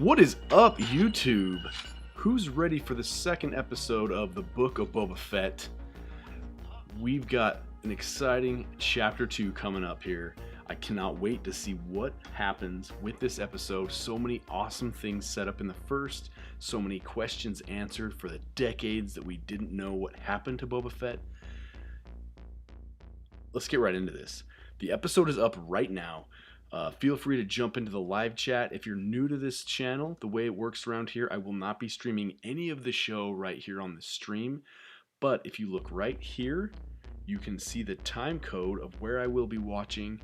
What is up, YouTube? Who's ready for the second episode of the Book of Boba Fett? We've got an exciting chapter 2 coming up here. I cannot wait to see what happens with this episode. So many awesome things set up in the first, so many questions answered for the decades that we didn't know what happened to Boba Fett. Let's get right into this. The episode is up right now. Feel free to jump into the live chat. If you're new to this channel, the way it works around here, I will not be streaming any of the show right here on the stream. But if you look right here, you can see the time code of where I will be watching,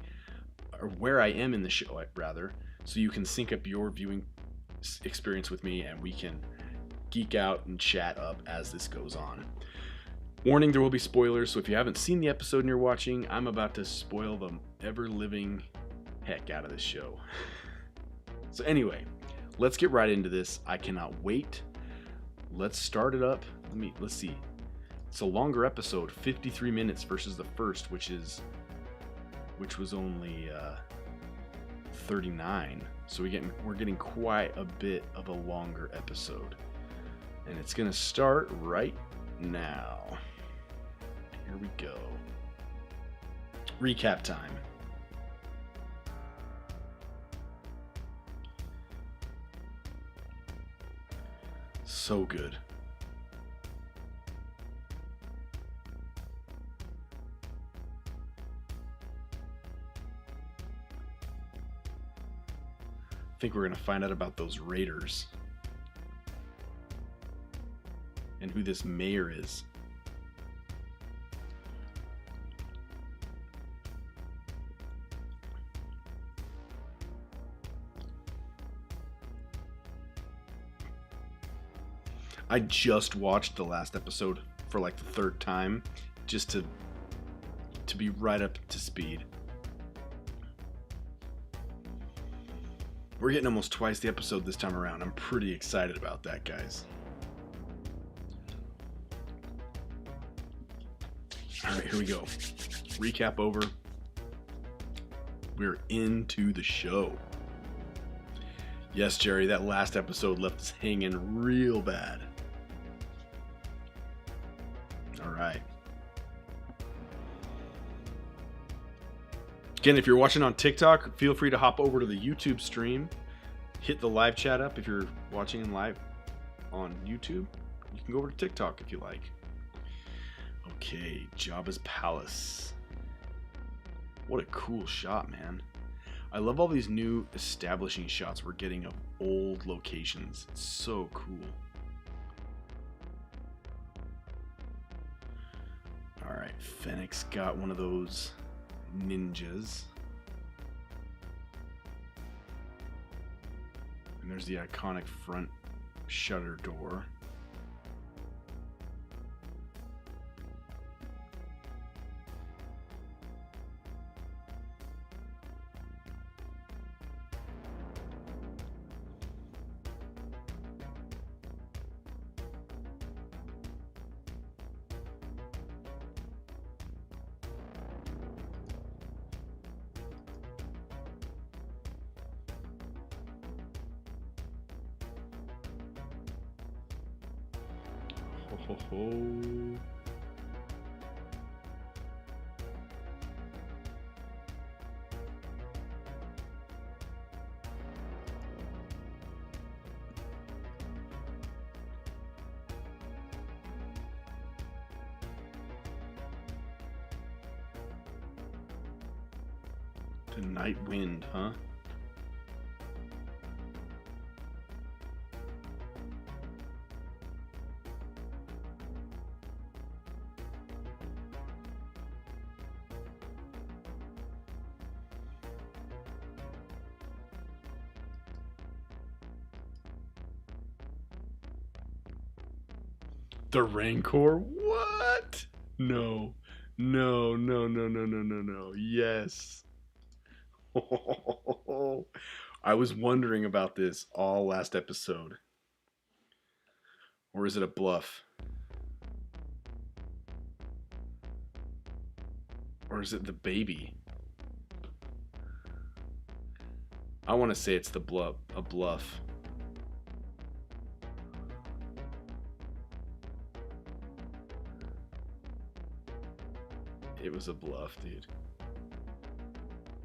or where I am in the show, rather. So you can sync up your viewing experience with me and we can geek out and chat up as this goes on. Warning, there will be spoilers, so if you haven't seen the episode and you're watching, I'm about to spoil the ever-living heck out of this show. So anyway, let's get right into this. I cannot wait. Let's start it up. Let's see. It's a longer episode, 53 minutes versus the first, which was only 39. So we're getting quite a bit of a longer episode. And it's gonna start right now. Here we go. Recap time. So good. I think we're going to find out about those raiders and who this mayor is. I just watched the last episode for like the third time, just to be right up to speed. We're getting almost twice the episode this time around. I'm pretty excited about that, guys. Alright, here we go. Recap over. We're into the show. Yes, Jerry, that last episode left us hanging real bad. Alright. Again, if you're watching on TikTok, feel free to hop over to the YouTube stream. Hit the live chat up if you're watching in live on YouTube. You can go over to TikTok if you like. Okay, Jabba's Palace. What a cool shot, man. I love all these new establishing shots we're getting of old locations. It's so cool. Alright, Fennec's got one of those ninjas. And there's the iconic front shutter door. Ho, ho, ho. The night wind, huh? The Rancor? What? No. No, no, no, no, no, no, no. Yes. I was wondering about this all last episode. Or is it a bluff? Or is it the baby? I want to say it's a bluff. It was a bluff, dude.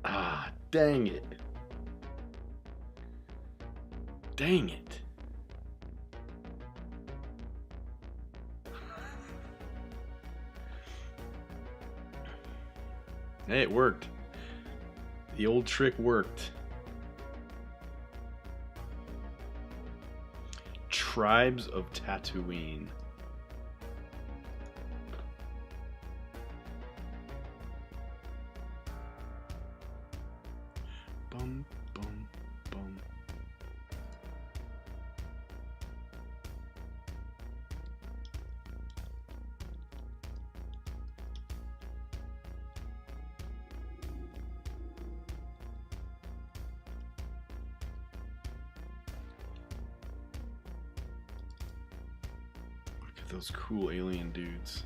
Ah, dang it. Dang it. Hey, it worked. The old trick worked. Tribes of Tatooine. Bum, bum, bum. Look at those cool alien dudes.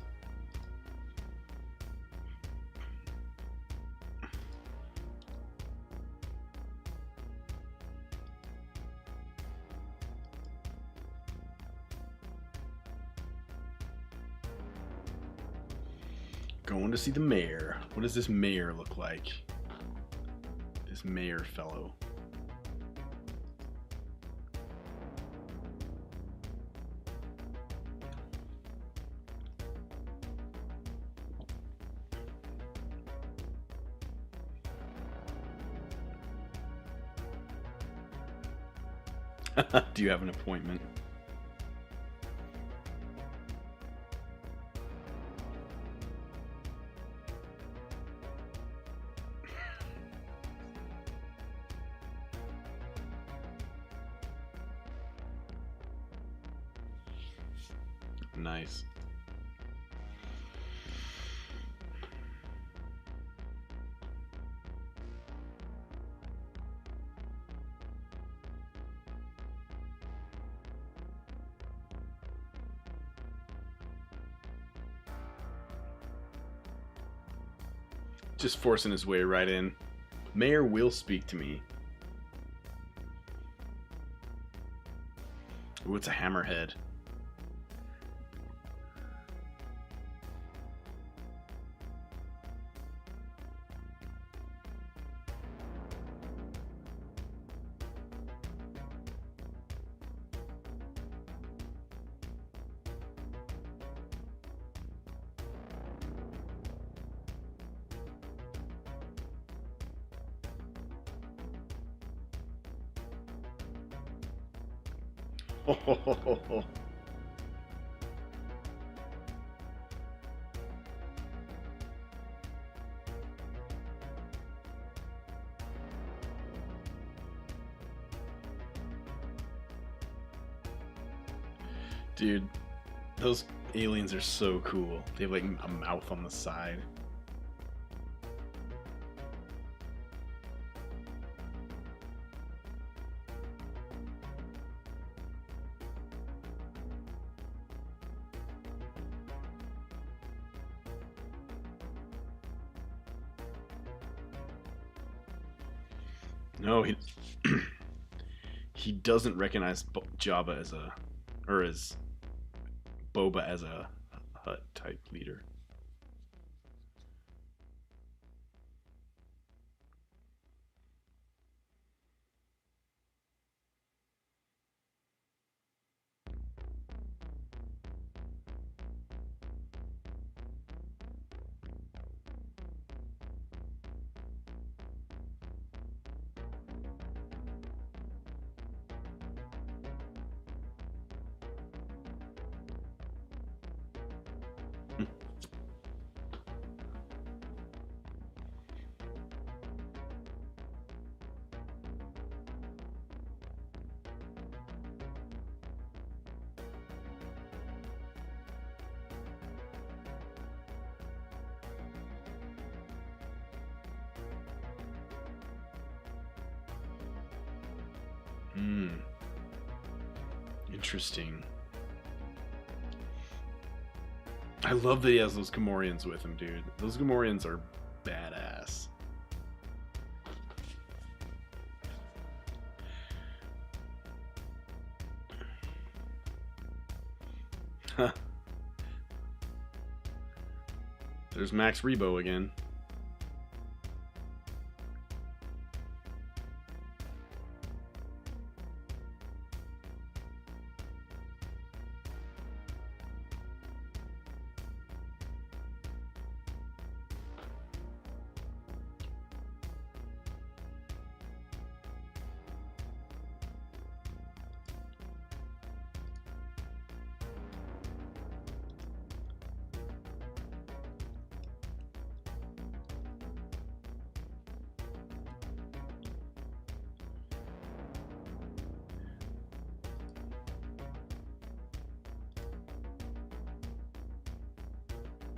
Going to see the mayor. What does this mayor look like? This mayor fellow. Do you have an appointment? Nice. Just forcing his way right in. Mayor will speak to me. Ooh, it's a hammerhead. Oh, dude, those aliens are so cool. They have like a mouth on the side. No, he doesn't recognize Jabba as a, or as Boba as a Hutt type leader. Hmm. Interesting. I love that he has those Gamorreans with him, dude. Those Gamorreans are badass. There's Max Rebo again.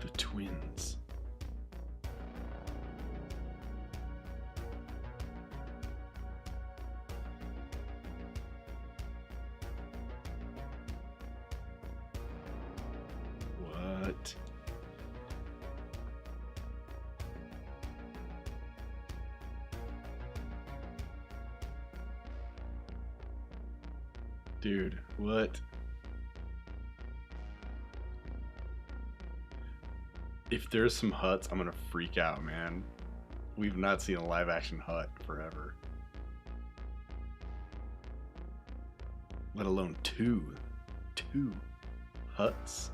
The twins. What? Dude, what? If there's some Hutts, I'm gonna freak out, man. We've not seen a live action Hutt forever. Let alone two Hutts.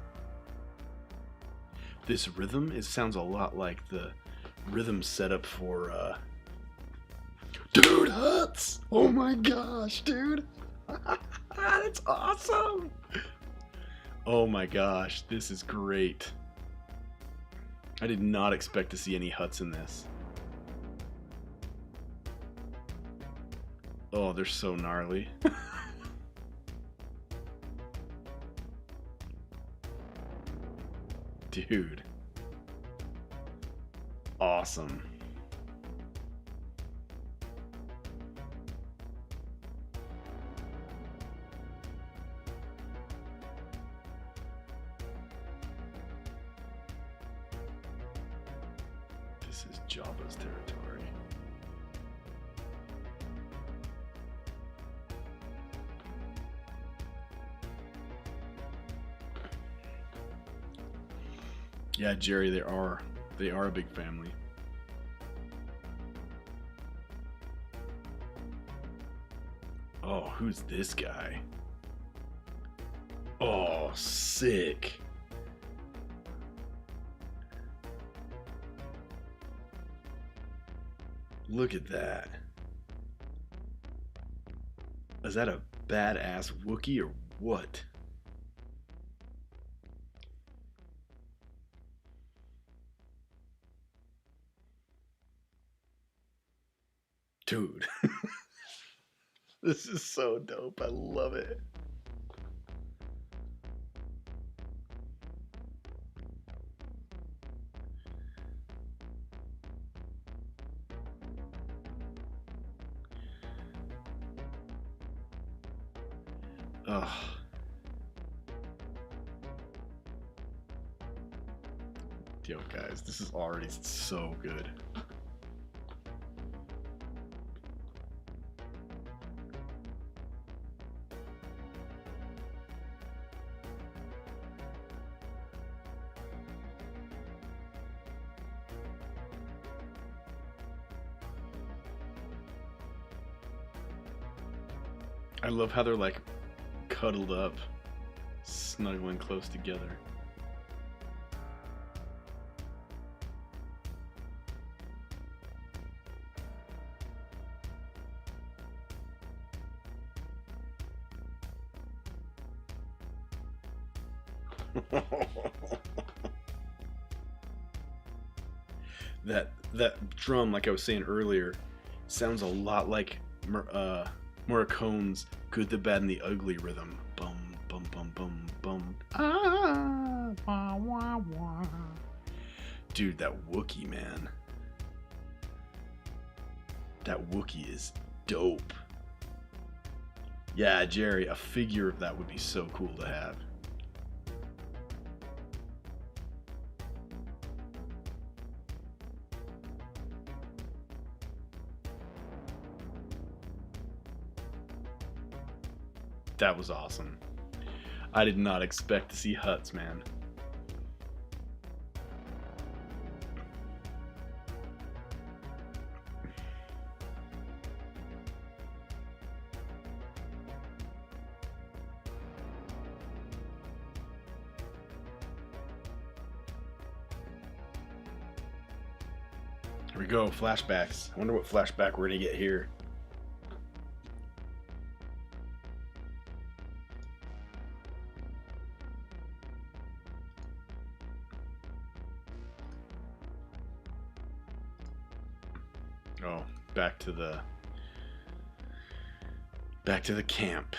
This rhythm, sounds a lot like the rhythm setup for, Dude, Hutts! Oh my gosh, dude! That's awesome! Oh my gosh, this is great. I did not expect to see any Hutts in this. Oh, they're so gnarly. Dude. Awesome. This is Jabba's territory. Yeah, Jerry, they are a big family. Oh, who's this guy? Oh, sick. Look at that. Is that a badass Wookiee or what? Dude. This is so dope. I love it. Ugh. Yo, guys, this is already so good. I love how they're like cuddled up, snuggling close together. That drum, like I was saying earlier, sounds a lot like Morricone's "Good, the Bad, and the Ugly" rhythm. Bum bum bum bum bum. Ah, wah wah wah. Dude, that Wookiee, man. That Wookiee is dope. Yeah, Jerry, a figure of that would be so cool to have. That was awesome. I did not expect to see Hutts, man. Here we go, flashbacks. I wonder what flashback we're gonna get here. Oh, back to the camp.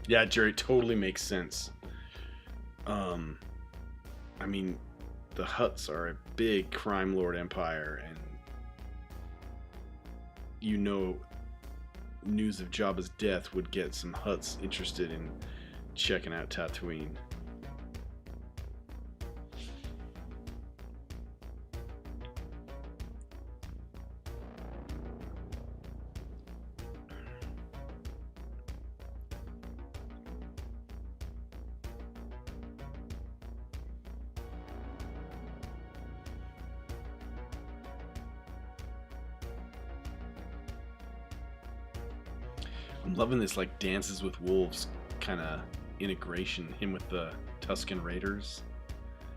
Yeah, Jerry, totally makes sense. I mean, the Hutts are a big crime lord empire, and you know, news of Jabba's death would get some Hutts interested in checking out Tatooine. I'm loving this like Dances with Wolves kind of integration. Him with the Tusken Raiders.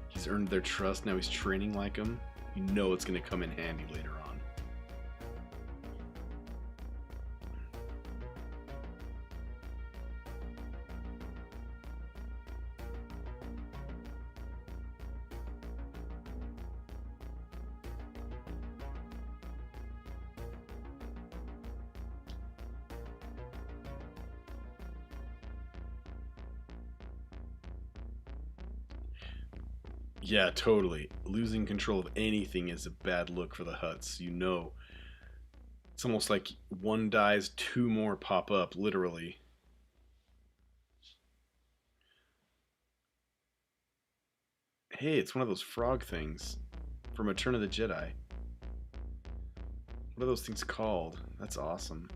He's earned their trust. Now he's training like them. You know it's going to come in handy later on. Yeah, totally. Losing control of anything is a bad look for the Hutts. You know, it's almost like one dies, two more pop up, literally. Hey, it's one of those frog things from Return of the Jedi. What are those things called? That's awesome.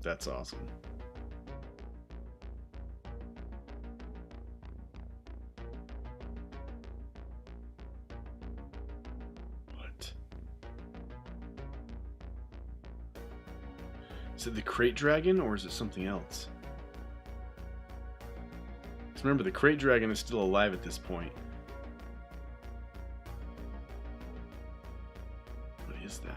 That's awesome. What? Is it the crate dragon or is it something else? Because remember, the crate dragon is still alive at this point. What is that?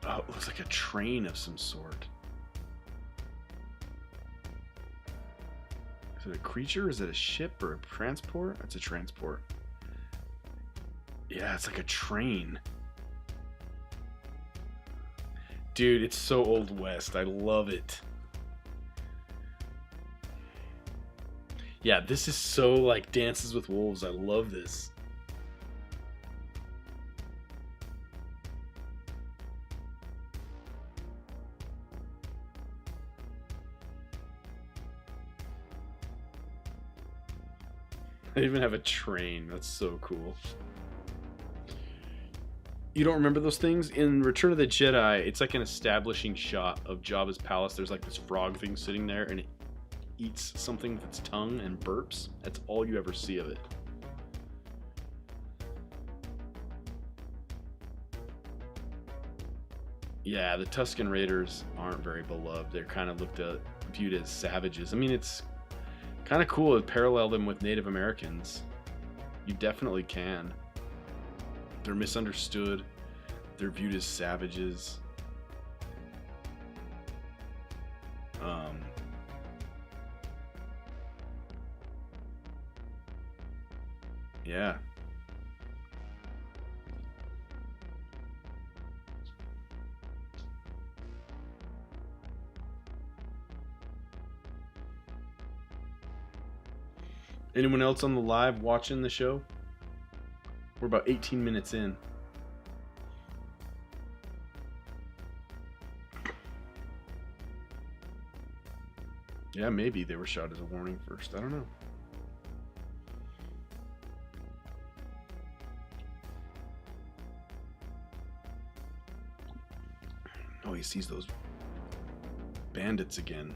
Oh, it looks like a train of some sort. Is it a creature? Is it a ship or a transport? It's a transport. Yeah, it's like a train. Dude, it's so Old West. I love it. Yeah, this is so like Dances with Wolves. I love this. They even have a train. That's so cool. You don't remember those things? In Return of the Jedi, it's like an establishing shot of Jabba's palace. There's like this frog thing sitting there, and it eats something with its tongue and burps. That's all you ever see of it. Yeah, the Tusken Raiders aren't very beloved. They're kind of viewed as savages. I mean, it's kind of cool to parallel them with Native Americans. You definitely can. They're misunderstood. They're viewed as savages. Yeah. Anyone else on the live watching the show? We're about 18 minutes in. Yeah, maybe they were shot as a warning first. I don't know. Oh, he sees those bandits again.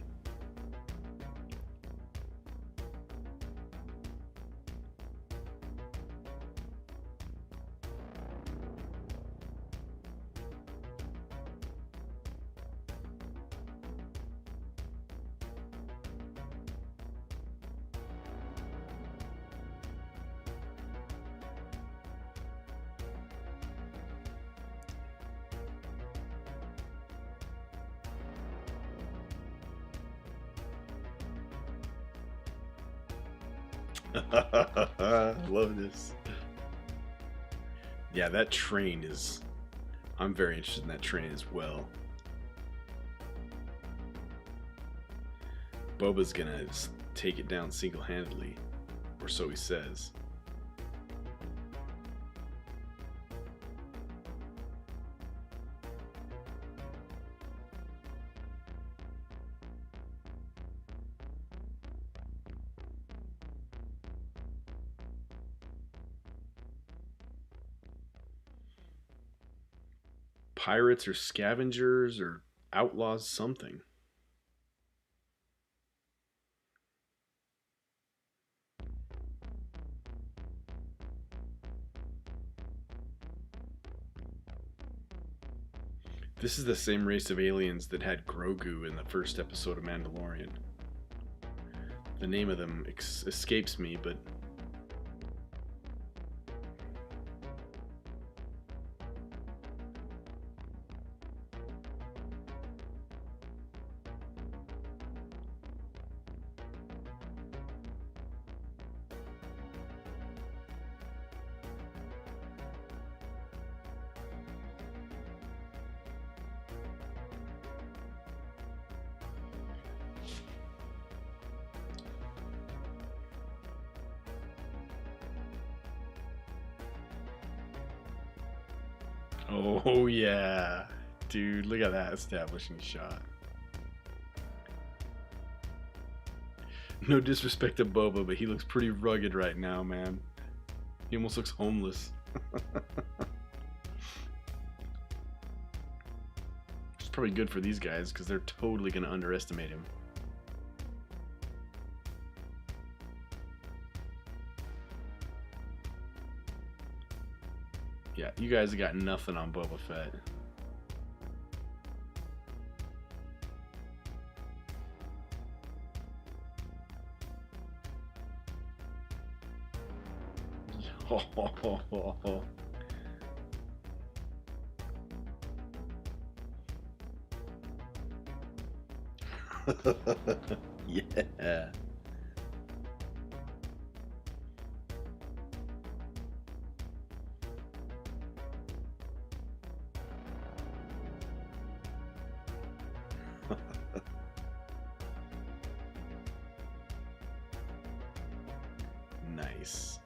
I love this. Yeah, that train is... I'm very interested in that train as well. Boba's gonna take it down single-handedly, or so he says. Pirates or scavengers or outlaws something. This is the same race of aliens that had Grogu in the first episode of Mandalorian. The name of them escapes me, but... Oh yeah. Dude, look at that establishing shot. No disrespect to Boba, but he looks pretty rugged right now, man. He almost looks homeless. It's probably good for these guys, because they're totally going to underestimate him. Yeah, you guys have got nothing on Boba Fett. Yeah. Nice.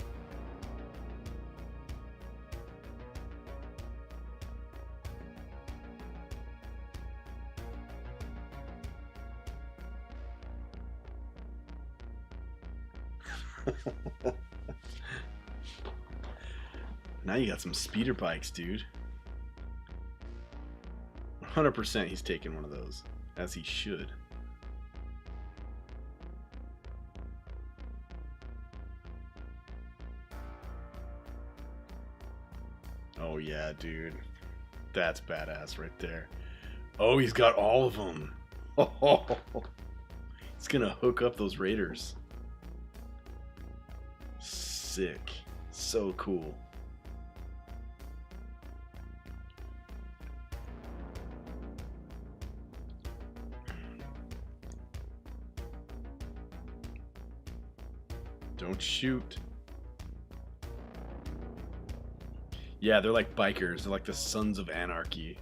Now you got some speeder bikes, dude. 100% he's taking one of those, as he should. Oh yeah, dude. That's badass right there. Oh, he's got all of them. Oh, he's gonna hook up those raiders. Sick. So cool. Don't shoot. Yeah, they're like bikers. They're like the Sons of Anarchy.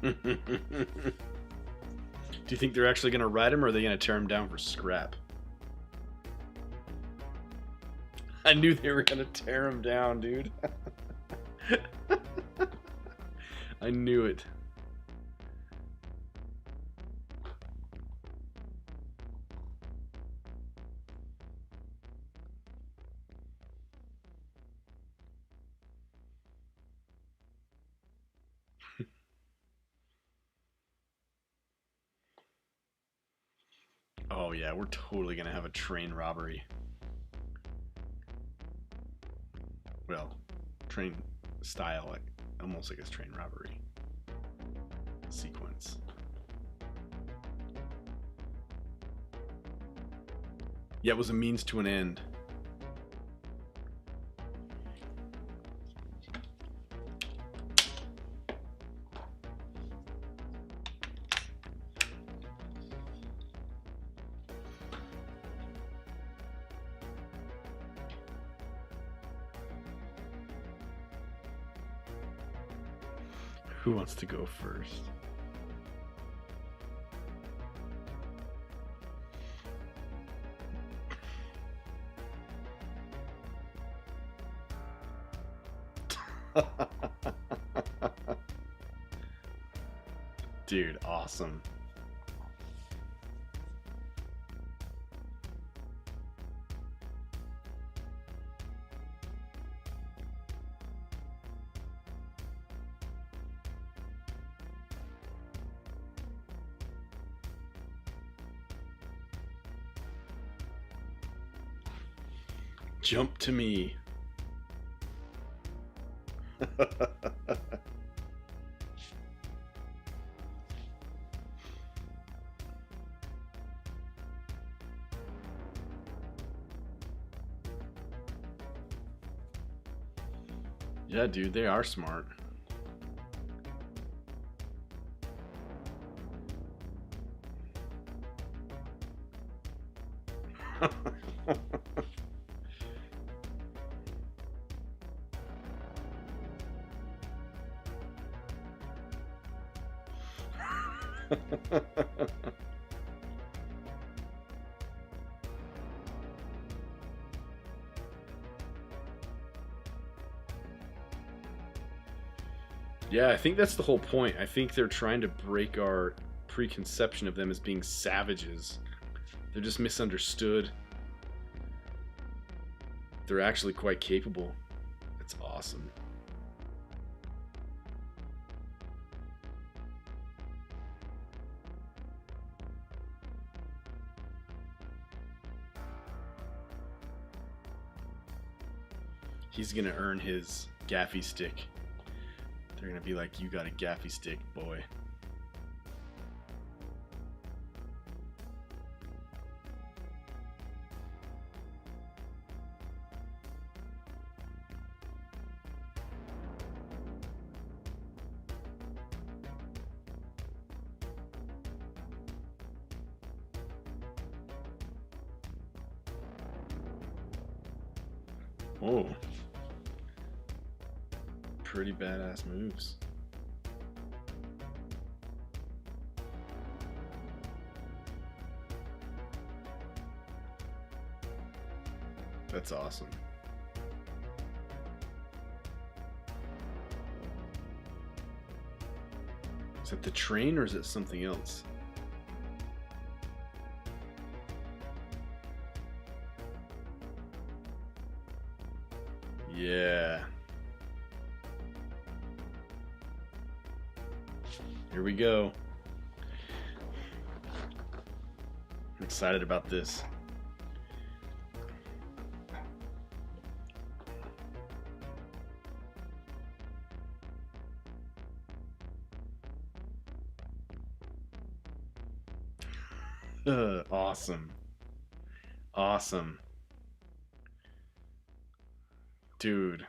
Do you think they're actually going to ride him, or are they going to tear him down for scrap? I knew they were going to tear him down, dude. I knew it. Oh Oh yeah, we're totally gonna have a train robbery. Well, train style, like almost like a train robbery sequence. Yeah, it was a means to an end. Who wants to go first? Dude, awesome. Jump to me. Yeah, dude, they are smart. Yeah, I think that's the whole point. I think they're trying to break our preconception of them as being savages. They're just misunderstood. They're actually quite capable. It's awesome. He's gonna earn his gaffy stick. They're gonna be like, you got a gaffy stick, boy. Oh. Pretty badass moves. That's awesome. Is that the train or is it something else? Yeah. Here we go. I'm excited about this. Awesome. Awesome. Dude.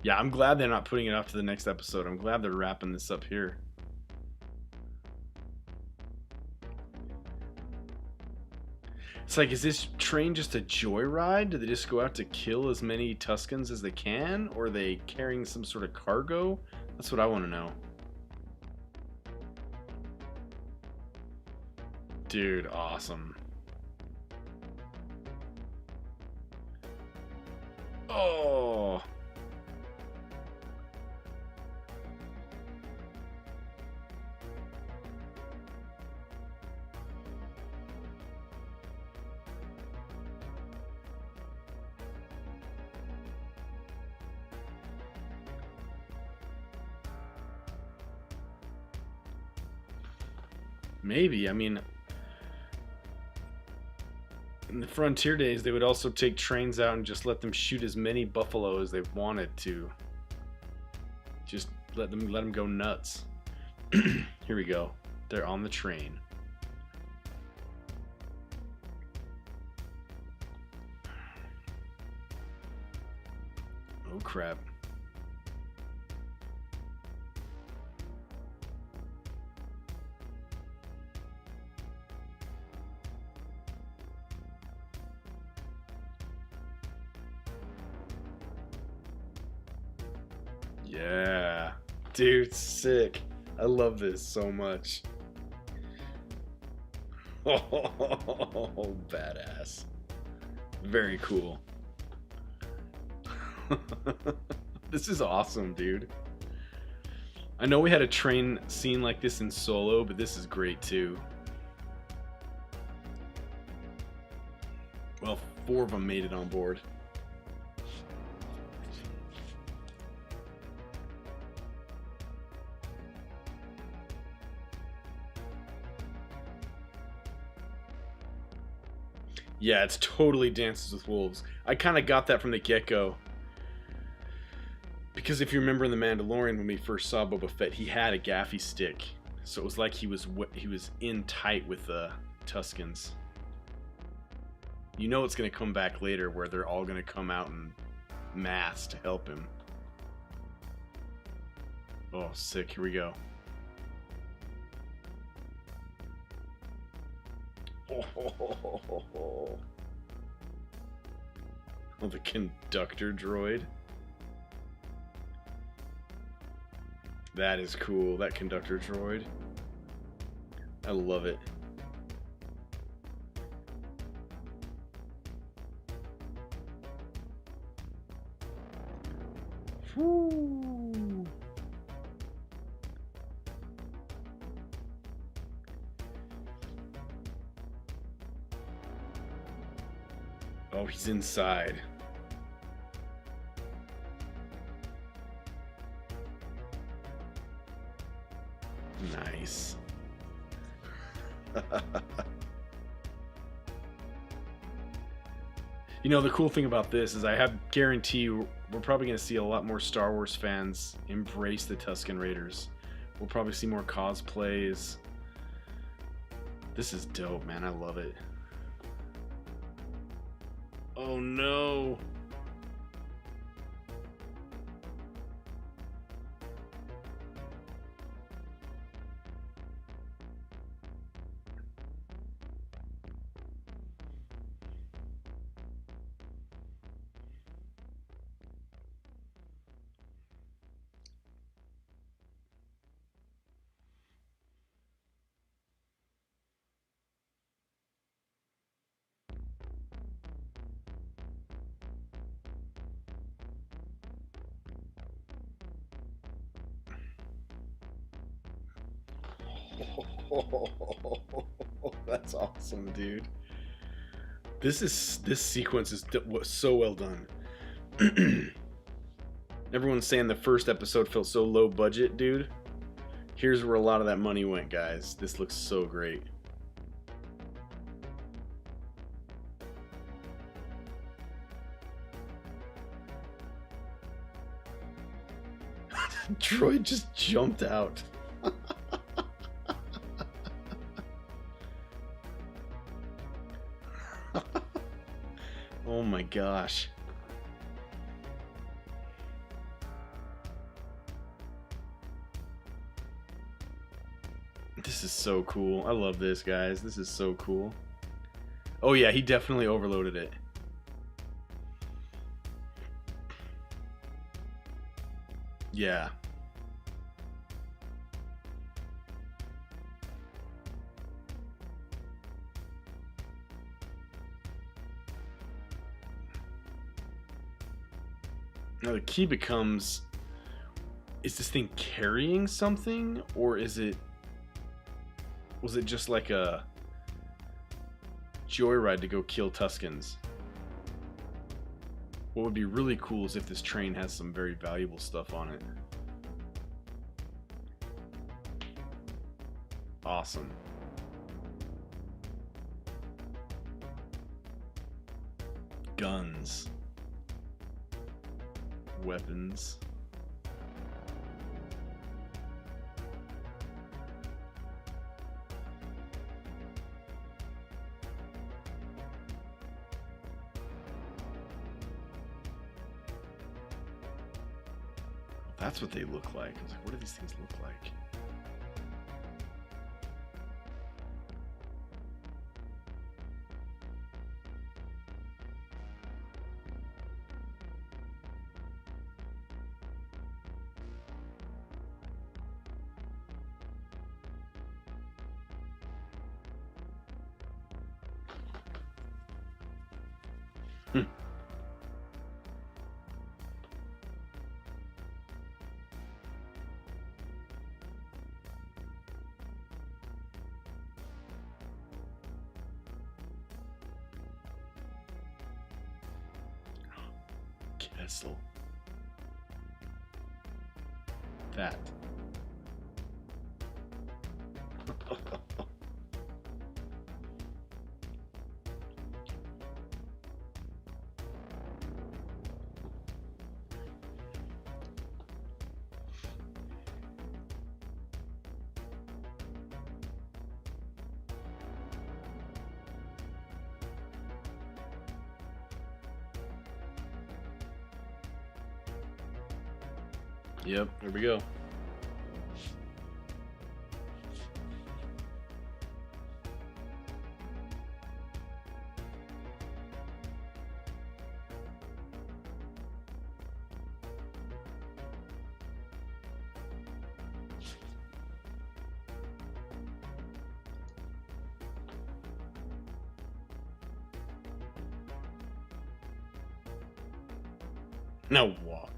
Yeah, I'm glad they're not putting it off to the next episode. I'm glad they're wrapping this up here. It's like, is this train just a joyride? Do they just go out to kill as many Tuskens as they can? Or are they carrying some sort of cargo? That's what I want to know. Dude, awesome. Oh. Maybe. I mean, in the frontier days, they would also take trains out and just let them shoot as many buffalo as they wanted to. Just let them go nuts. Here we go. They're on the train. Oh crap. Yeah. Dude, sick. I love this so much. Oh, badass. Very cool. This is awesome, dude. I know we had a train scene like this in Solo, but this is great too. Well, 4 of them made it on board. Yeah, it's totally Dances with Wolves. I kind of got that from the get-go. Because if you remember in The Mandalorian, when we first saw Boba Fett, he had a gaffy stick. So it was like he was in tight with the Tuskens. You know it's going to come back later where they're all going to come out in mass to help him. Oh, sick. Here we go. Oh, the conductor droid. That is cool, that conductor droid. I love it. Woo. Oh, he's inside. Nice. You know, the cool thing about this is I guarantee we're probably going to see a lot more Star Wars fans embrace the Tusken Raiders. We'll probably see more cosplays. This is dope, man. I love it. Oh no. That's awesome, dude. This sequence is so well done. Everyone's saying the first episode felt so low budget, dude. Here's where a lot of that money went, guys. This looks so great. Droid just jumped out. Oh my gosh. This is so cool. I love this, guys. This is so cool. Oh yeah, he definitely overloaded it. Yeah. Now the key becomes, is this thing carrying something, or was it just like a joyride to go kill Tuskens? What would be really cool is if this train has some very valuable stuff on it. Awesome. Guns. Weapons. That's what they look like. I was like, what do these things look like? Kessel. That. Yep, here we go. Now walk.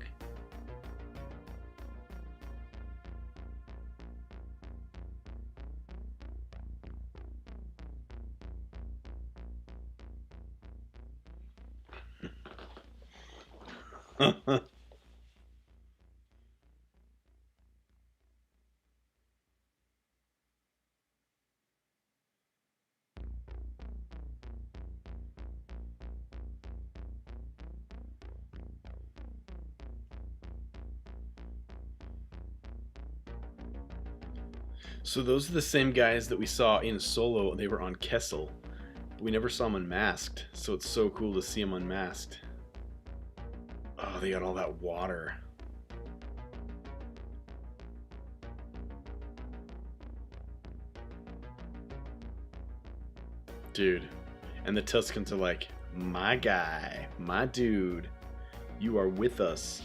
So those are the same guys that we saw in Solo. They were on Kessel. But we never saw them unmasked. So it's so cool to see them unmasked. Oh, they got all that water. Dude. And the Tuscans are like, my guy, my dude, you are with us.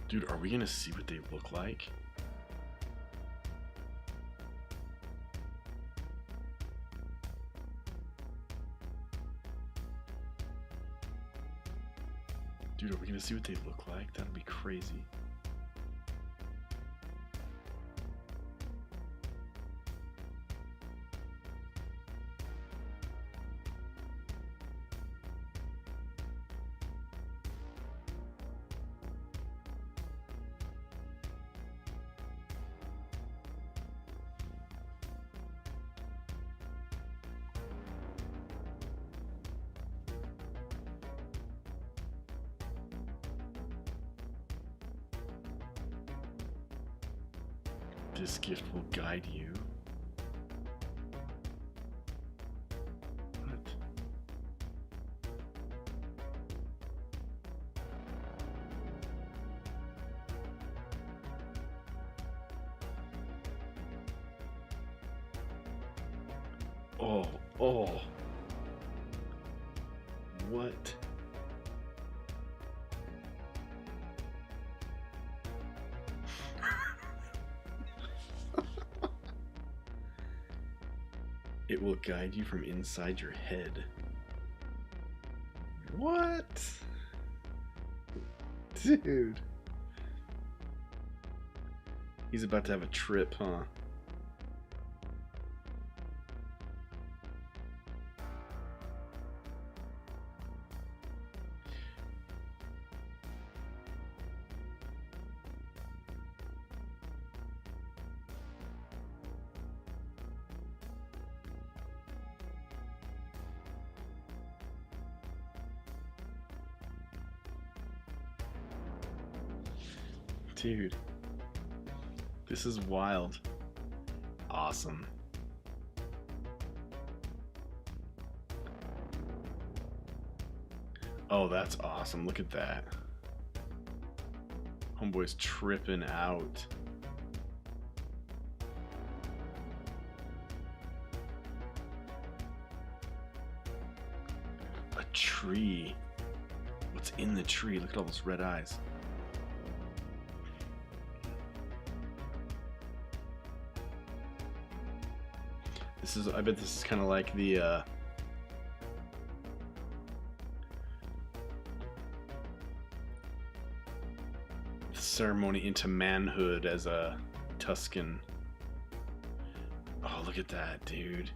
Dude, are we gonna see what they look like? Dude, are we gonna see what they look like? That'll be crazy. This gift will guide you. What? Oh. What? It will guide you from inside your head. What? Dude. He's about to have a trip, huh? Dude, this is wild. Awesome. Oh, that's awesome. Look at that. Homeboy's tripping out. A tree. What's in the tree? Look at all those red eyes. I bet this is kind of like the ceremony into manhood as a Tusken. Oh, look at that, dude.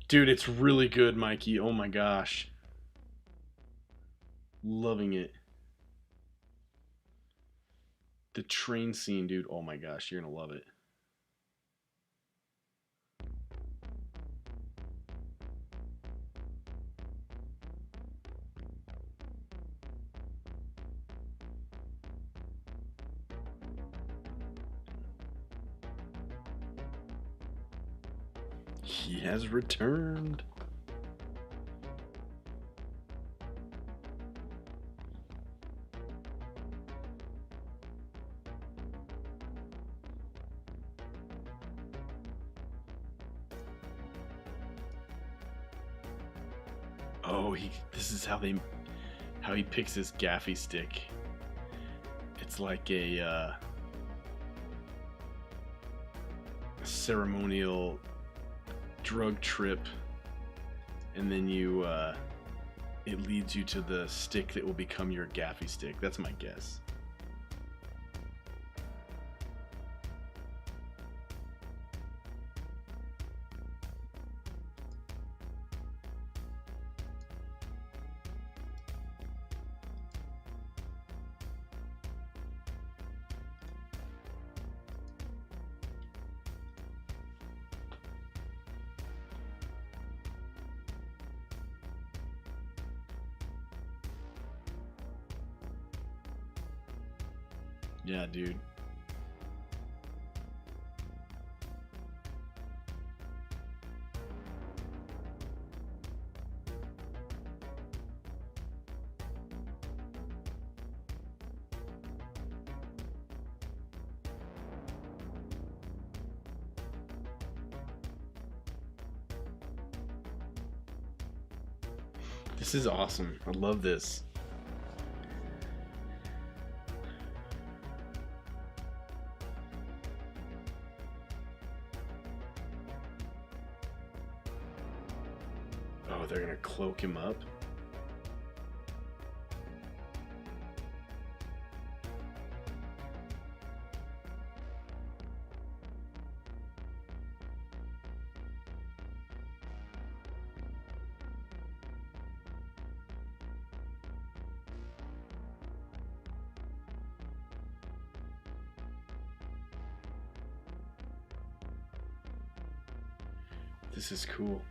Dude, it's really good, Mikey. Oh my gosh. Loving it. The train scene, dude. Oh my gosh, you're gonna love it. He has returned. Oh, this is how he picks his gaffy stick. It's like a ceremonial drug trip, and then it leads you to the stick that will become your gaffy stick. That's my guess. Yeah, dude. This is awesome. I love this. Oh, they're gonna cloak him up? This is cool.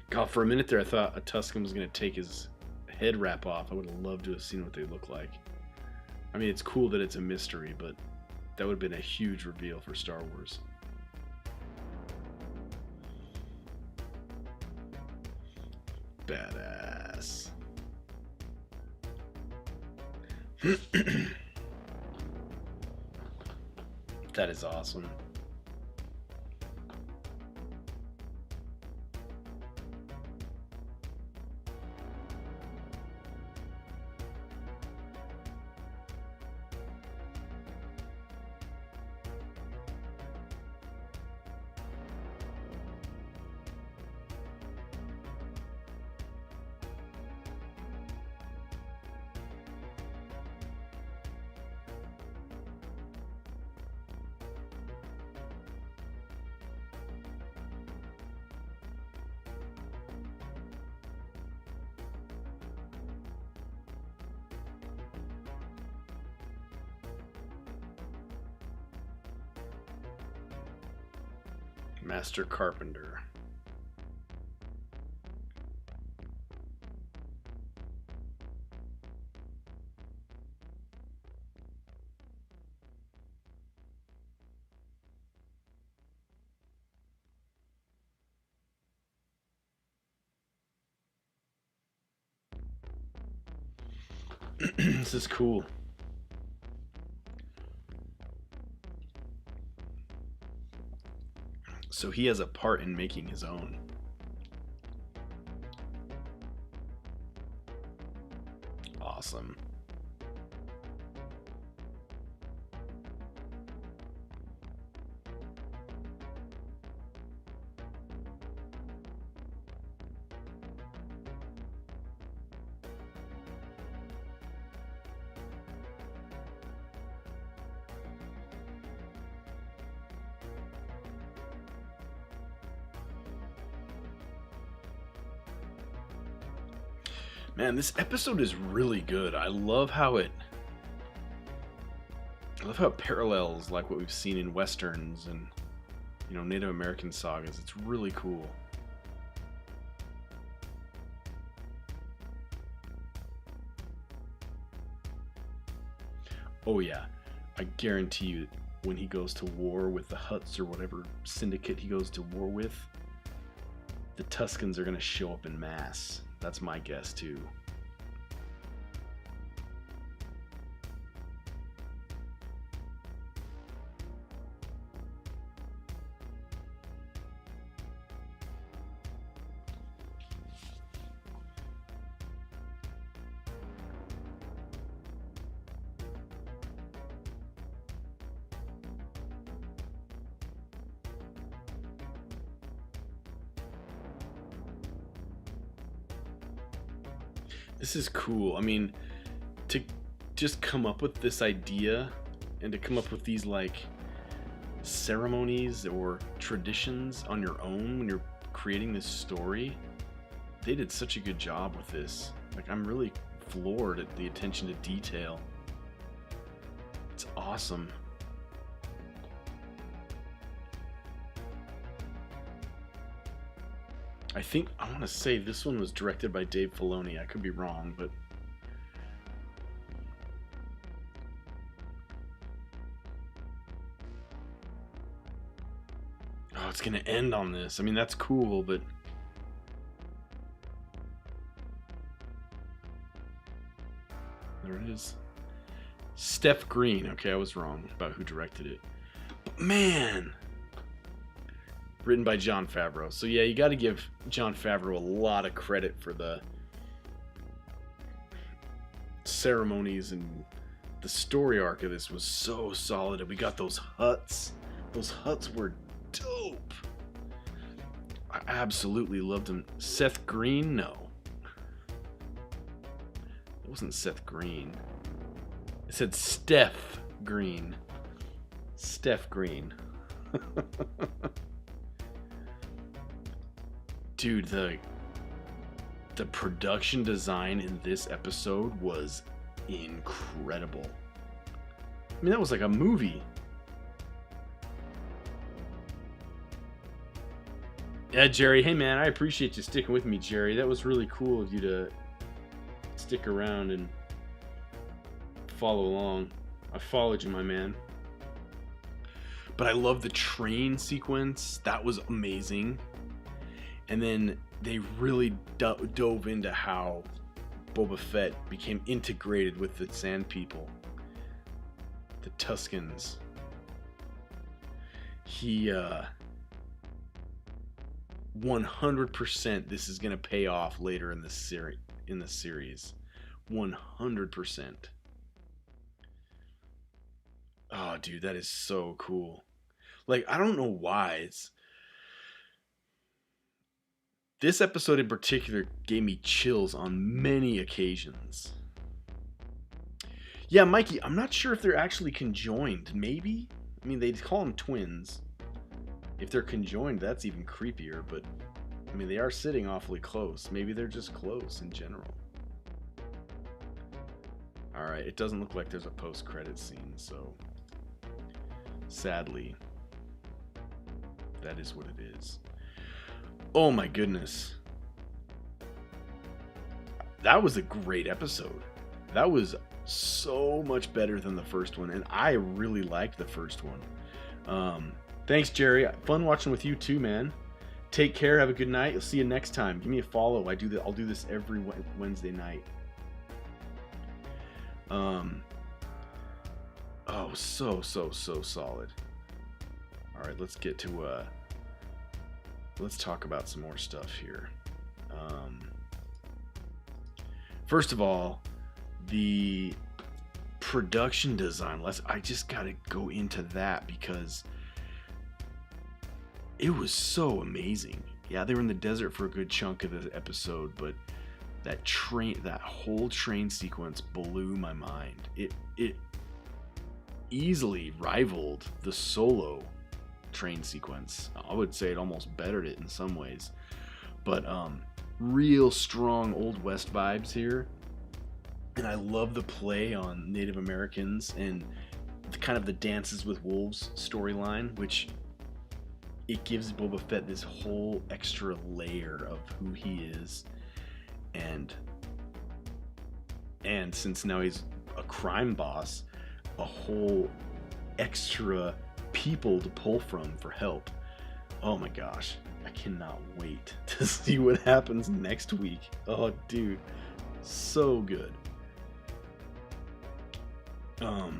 God, for a minute there I thought a Tusken was going to take his head wrap off. I would have loved to have seen what they look like. I mean, it's cool that it's a mystery, but that would have been a huge reveal for Star Wars. Badass. That is awesome. Master Carpenter. This is cool. So he has a part in making his own. Awesome. Man, this episode is really good. I love how it parallels like what we've seen in westerns and, you know, Native American sagas. It's really cool. Oh yeah, I guarantee you when he goes to war with the Hutts or whatever syndicate he goes to war with, the Tuscans are going to show up en masse. That's my guess too. This is cool. I mean, to just come up with this idea and to come up with these like ceremonies or traditions on your own when you're creating this story, they did such a good job with this. Like, I'm really floored at the attention to detail. It's awesome. I want to say this one was directed by Dave Filoni. I could be wrong, but oh, it's gonna end on this. I mean, that's cool, but there it is. Steph Green. Okay, I was wrong about who directed it. But man, written by Jon Favreau. So yeah, you got to give Jon Favreau a lot of credit for the ceremonies, and the story arc of this was so solid. And we got those Hutts. Those Hutts were dope. I absolutely loved them. Seth Green? No. It wasn't Seth Green. It said Steph Green. Steph Green. Dude, the production design in this episode was incredible. I mean, that was like a movie. Yeah, Jerry. Hey, man, I appreciate you sticking with me, Jerry. That was really cool of you to stick around and follow along. I followed you, my man. But I love the train sequence. That was amazing. And then they really dove into how Boba Fett became integrated with the Sand People, the Tuscans. He 100% this is gonna pay off later in the series. 100%. Oh, dude, that is so cool. Like, I don't know why this episode in particular gave me chills on many occasions. Yeah, Mikey, I'm not sure if they're actually conjoined. Maybe? I mean, they call them twins. If they're conjoined, that's even creepier, but I mean, they are sitting awfully close. Maybe they're just close in general. Alright, it doesn't look like there's a post-credit scene, so sadly, That is what it is. Oh my goodness. That was a great episode. That was so much better than the first one, and I really liked the first one. Thanks, Jerry. Fun watching with you too, man. Take care. Have a good night. I'll see you next time. Give me a follow. I'll do this every Wednesday night. Oh, so solid. All right, let's get to let's talk about some more stuff here. First of all, the production design. I just gotta go into that because it was so amazing. Yeah, they were in the desert for a good chunk of the episode, but that whole train sequence blew my mind. It easily rivaled the Solo train sequence. I would say it almost bettered it in some ways. But real strong Old West vibes here. And I love the play on Native Americans and kind of the Dances with Wolves storyline, which it gives Boba Fett this whole extra layer of who he is. And since now he's a crime boss, a whole extra people to pull from for help. Oh my gosh, I cannot wait to see what happens next week. Oh dude, so good. I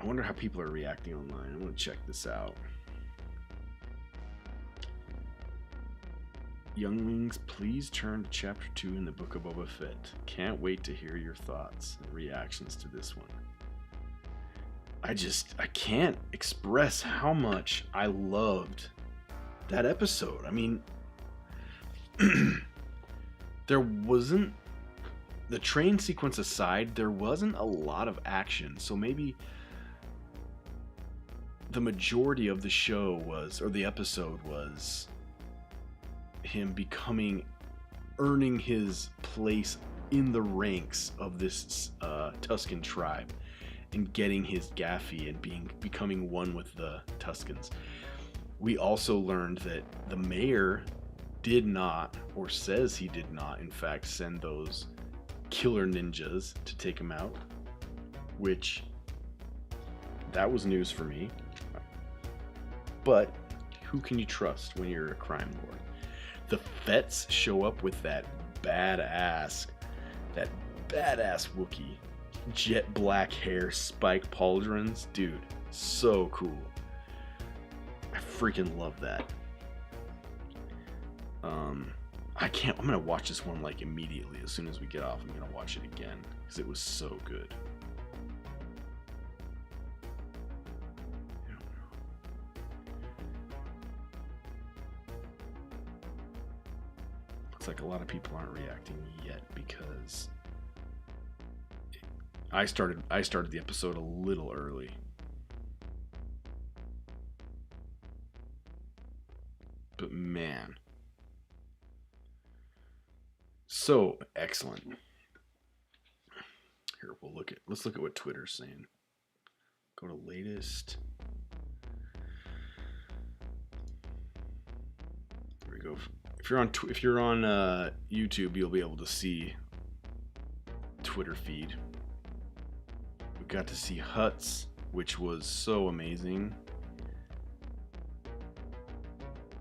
wonder how people are reacting online. I'm gonna check this out. Younglings, please turn to chapter 2 in the Book of Boba Fett. Can't wait to hear your thoughts and reactions to this one. I can't express how much I loved that episode. I mean, there wasn't, the train sequence aside, there wasn't a lot of action. So maybe the majority of the show was, or the episode was, him earning his place in the ranks of this Tusken tribe and getting his Gaffy and becoming one with the Tuskens. We also learned that the mayor did not, or says he did not, in fact, send those killer ninjas to take him out, which that was news for me. But who can you trust when you're a crime lord? The Fetts show up with that badass Wookiee, jet black hair, spike pauldrons. Dude, so cool. I freaking love that. I'm gonna watch this one like immediately. As soon as we get off, I'm gonna watch it again because it was so good. Looks like a lot of people aren't reacting yet because I started the episode a little early. But man, so excellent. Here, let's look at what Twitter's saying. Go to latest. Here we go. If you're on YouTube, you'll be able to see Twitter feed. We got to see Hutts, which was so amazing.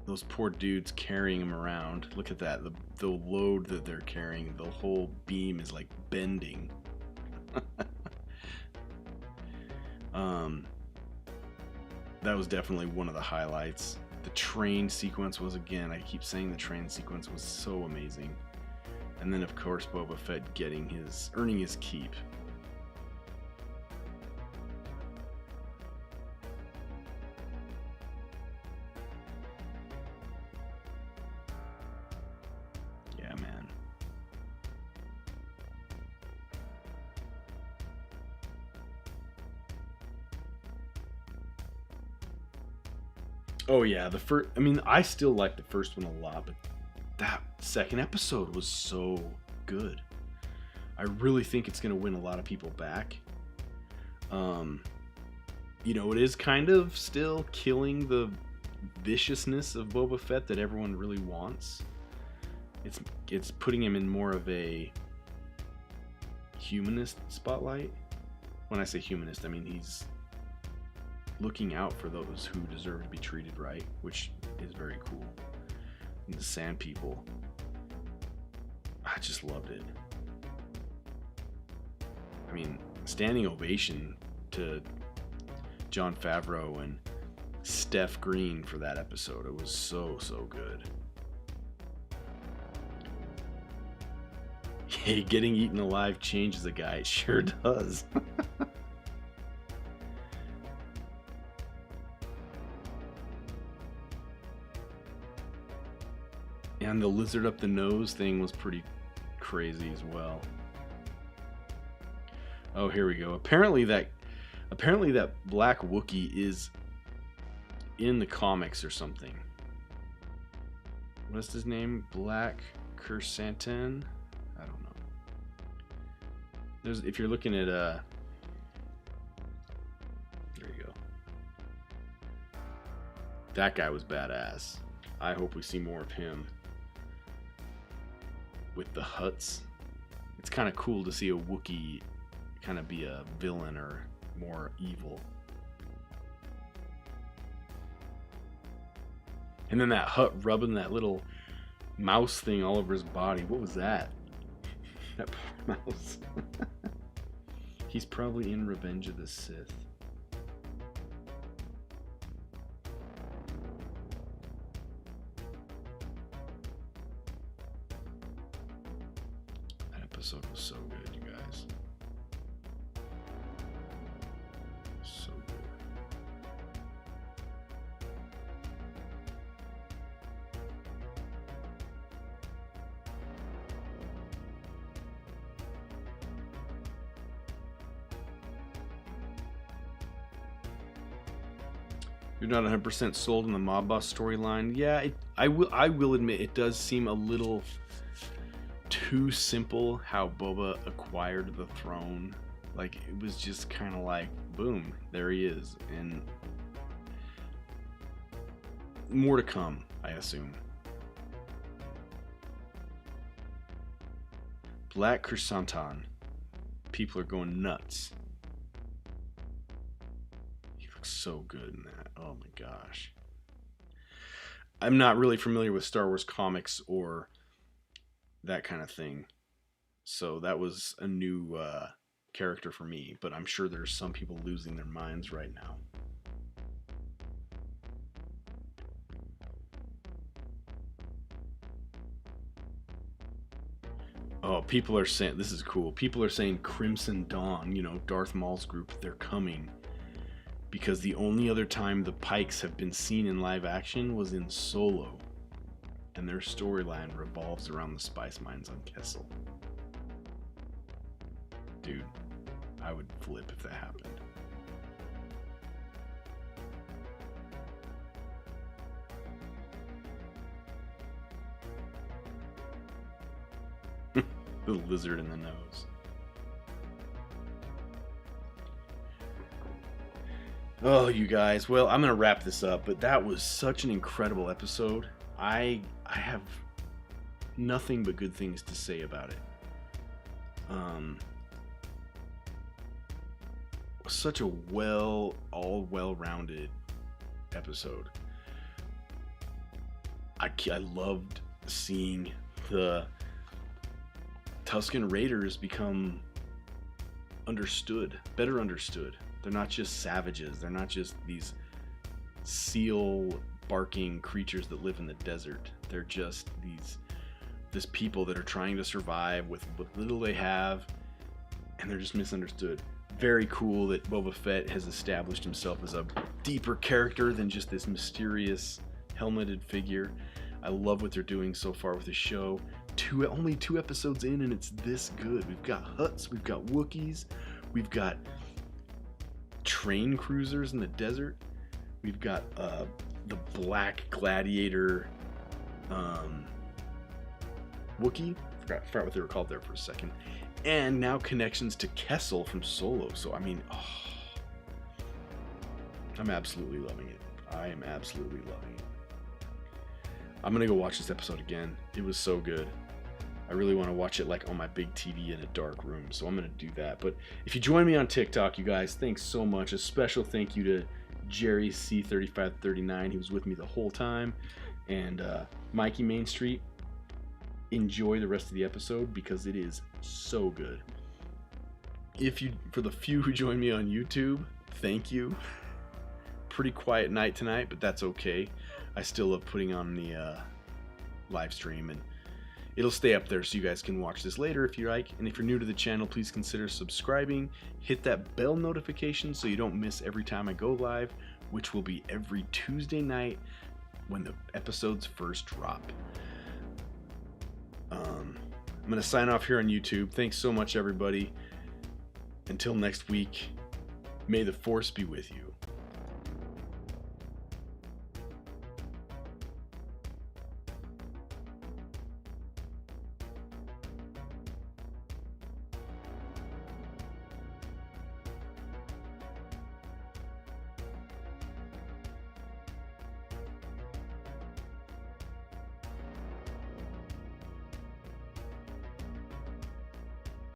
Those poor dudes carrying him around. Look at that. The load that they're carrying. The whole beam is like bending. That was definitely one of the highlights. The train sequence was, again, I keep saying the train sequence was so amazing. And then of course Boba Fett earning his keep. Yeah, man. Oh yeah, I still like the first one a lot, but that second episode was so good. I really think it's going to win a lot of people back. Um, it is kind of still killing the viciousness of Boba Fett that everyone really wants. It's putting him in more of a humanist spotlight. When I say humanist, I mean he's looking out for those who deserve to be treated right, which is very cool. And the Sand People, I just loved it. I mean, standing ovation to Jon Favreau and Steph Green for that episode. It was so good. Hey, getting eaten alive changes a guy. It sure does. And the lizard up the nose thing was pretty crazy as well. Oh, here we go. Apparently that black Wookiee is in the comics or something. What's his name? Black Krrsantan? I don't know. If you're looking at there you go. That guy was badass. I hope we see more of him. With the Hutts. It's kind of cool to see a Wookiee kind of be a villain or more evil. And then that Hutt rubbing that little mouse thing all over his body. What was that? That poor mouse. He's probably in Revenge of the Sith. That episode was so good, you guys. So good. You're not 100% sold on the mob boss storyline. Yeah, I will admit it does seem a little too simple how Boba acquired the throne. Like, it was just kind of like, boom, there he is. And more to come, I assume. Black Krrsantan. People are going nuts. He looks so good in that. Oh my gosh. I'm not really familiar with Star Wars comics or that kind of thing. So that was a new character for me. But I'm sure there's some people losing their minds right now. Oh, people are saying, this is cool. People are saying Crimson Dawn, Darth Maul's group, they're coming. Because the only other time the Pikes have been seen in live action was in Solo. And their storyline revolves around the spice mines on Kessel. Dude, I would flip if that happened. The lizard in the nose. Oh, you guys. Well, I'm going to wrap this up, but that was such an incredible episode. I have nothing but good things to say about it. Such a well-rounded episode. I loved seeing the Tusken Raiders become better understood. They're not just savages. They're not just these seal barking creatures that live in the desert. They're just this people that are trying to survive with what little they have, and they're just misunderstood. Very cool that Boba Fett has established himself as a deeper character than just this mysterious helmeted figure. I love what they're doing so far with the show. Only 2 episodes in and it's this good. We've got Hutts, we've got Wookiees, we've got train cruisers in the desert, we've got the Black Gladiator Wookiee. Forgot what they were called there for a second. And now connections to Kessel from Solo. So I mean, I'm absolutely loving it. I am absolutely loving it. I'm gonna go watch this episode again. It was so good. I really want to watch it like on my big TV in a dark room, so I'm gonna do that. But if you join me on TikTok, you guys, thanks so much. A special thank you to Jerry C3539. He was with me the whole time, and Mikey Main Street. Enjoy the rest of the episode because it is so good. For the few who join me on YouTube, thank you. Pretty quiet night tonight, but that's okay. I still love putting on the live stream, and it'll stay up there so you guys can watch this later if you like. And if you're new to the channel, please consider subscribing. Hit that bell notification so you don't miss every time I go live, which will be every Tuesday night when the episodes first drop. I'm going to sign off here on YouTube. Thanks so much, everybody. Until next week, may the Force be with you.